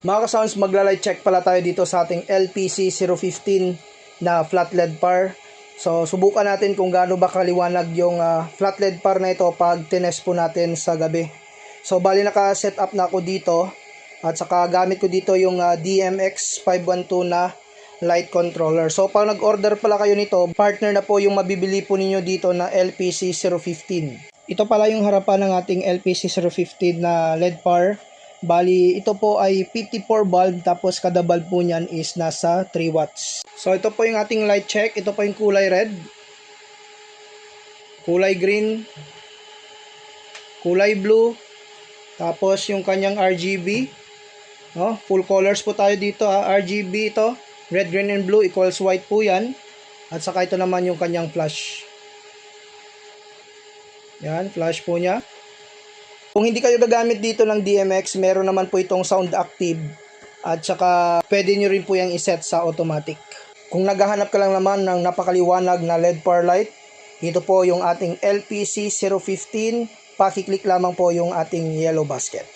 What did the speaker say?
Mga ka-sounds, magla-light check pala tayo dito sa ating LPC015 na flat LED par. So, subukan natin kung gaano ba kaliwanag yung flat LED par na ito pag tinest po natin sa gabi. So, bali naka-set up na ako dito at saka gamit ko dito yung DMX512 na light controller. So, pag nag-order pala kayo nito, partner na po yung mabibili po ninyo dito na LPC015. Ito pala yung harapan ng ating LPC015 na LED par. Bali, ito po ay 54 bulb tapos kada bulb po niyan is nasa 3 watts. So, ito po yung ating light check. Ito po yung kulay red, kulay green, kulay blue, tapos yung kanyang RGB. No? Full colors po tayo dito RGB ito. Red, green, and blue equals white po yan. At saka ito naman yung kanyang flash. Yan, flash po niya. Kung hindi kayo gagamit dito ng DMX, meron naman po itong sound active at saka pwede nyo rin po yung iset sa automatic. Kung naghahanap ka lang naman ng napakaliwanag na LED par light, ito po yung ating LPC015, pakiclick lamang po yung ating yellow basket.